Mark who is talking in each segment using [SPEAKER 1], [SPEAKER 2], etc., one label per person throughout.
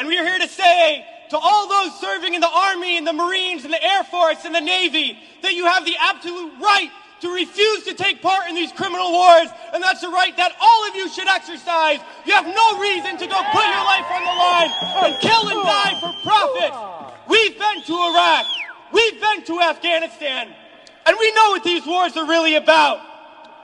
[SPEAKER 1] we are here to say to all those serving in the Army and the Marines and the Air Force and the Navy that you have the absolute right to refuse to take part in these criminal wars, and that's a right that all of you should exercise. You have no reason to go put your life on the line and kill and die for profit. We've been to Iraq, we've been to Afghanistan, and we know what these wars are really about.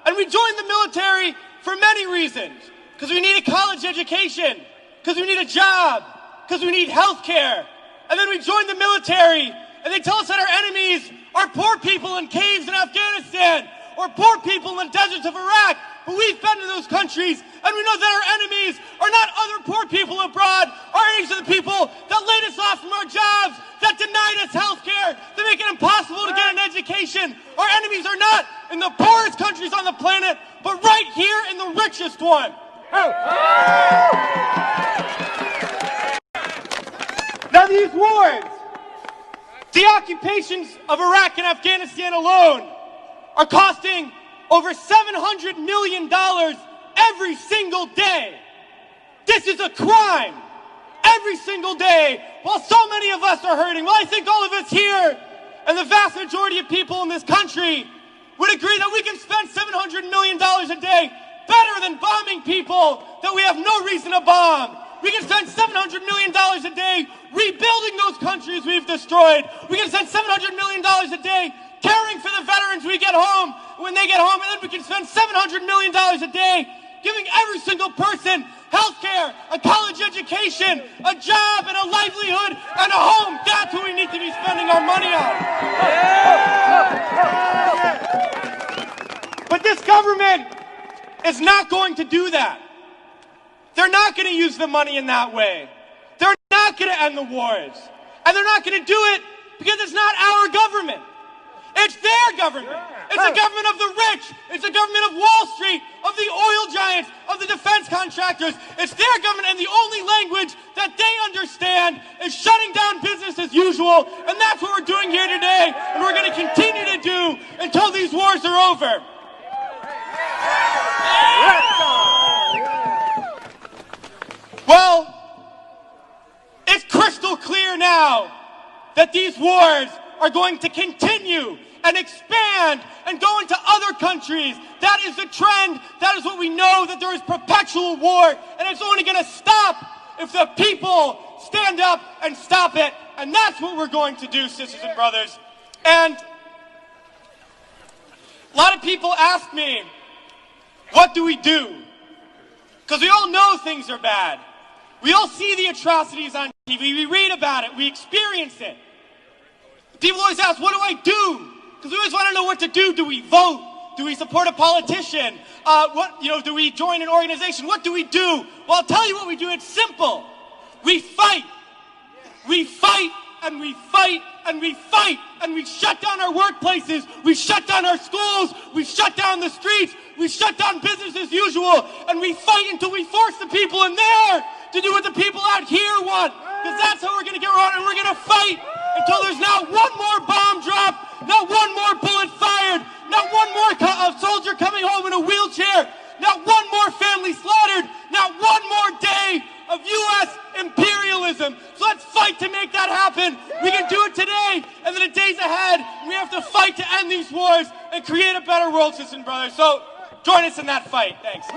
[SPEAKER 1] And we joined the military for many reasons. Because we need a college education, because we need a job, because we need health care. And then we joined the military, and they tell us that our enemies are poor people in caves in Afghanistan, or poor people in the deserts of Iraq. But we've been to those countries, and we know that our enemies are not other poor people abroad. Our enemies are the people that laid us off from our jobs, that denied us health care, that make it impossible to get an education. Our enemies are not in the poorest countries on the planet, but right here in the richest one. Now these wars, the occupations of Iraq and Afghanistan alone, are costing over $700 million every single day. This is a crime. Every single day, while so many of us are hurting. Well, I think all of us here, and the vast majority of people in this country, would agree that we can spend $700 million a day better than bombing people that we have no reason to bomb. We can spend $700 million a day rebuilding those countries we've destroyed. We can spend $700 million a day caring for the veterans when they get home, and then we can spend $700 million a day giving every single person health care, a college education, a job, and a livelihood, and a home. That's what we need to be spending our money on. But this government is not going to do that. They're not going to use the money in that way. They're not going to end the wars. And they're not going to do it because it's not our government. It's their government. It's a government of the rich. It's a government of Wall Street, of the oil giants, of the defense contractors. It's their government, and the only language that they understand is shutting down business as usual. And that's what we're doing here today, and we're going to continue to do until these wars are over. Well, it's crystal clear now that these wars are going to continue and expand and go into other countries. That is the trend. That is what we know, that there is perpetual war, and it's only going to stop if the people stand up and stop it. And that's what we're going to do, sisters and brothers. And a lot of people ask me, what do we do? Because we all know things are bad. We all see the atrocities on TV. We read about it. We experience it. People always ask, what do I do? Because we always want to know what to do. Do we vote? Do we support a politician? Do we join an organization? What do we do? Well, I'll tell you what we do. It's simple. We fight. We fight and we fight and we fight, and we shut down our workplaces. We shut down our schools. We shut down the streets. We shut down business as usual, and we fight until we force the people in there to do what the people out here want. Because that's how we're going to get around, and we're going to fight until there's not one more bomb drop, not one more bullet fired, not one more soldier coming home in a wheelchair, not one more family slaughtered, not one more day of U.S. imperialism. So let's fight to make that happen. We can do it today, and then the days ahead, we have to fight to end these wars and create a better world, sisters and brothers. So join us in that fight. Thanks.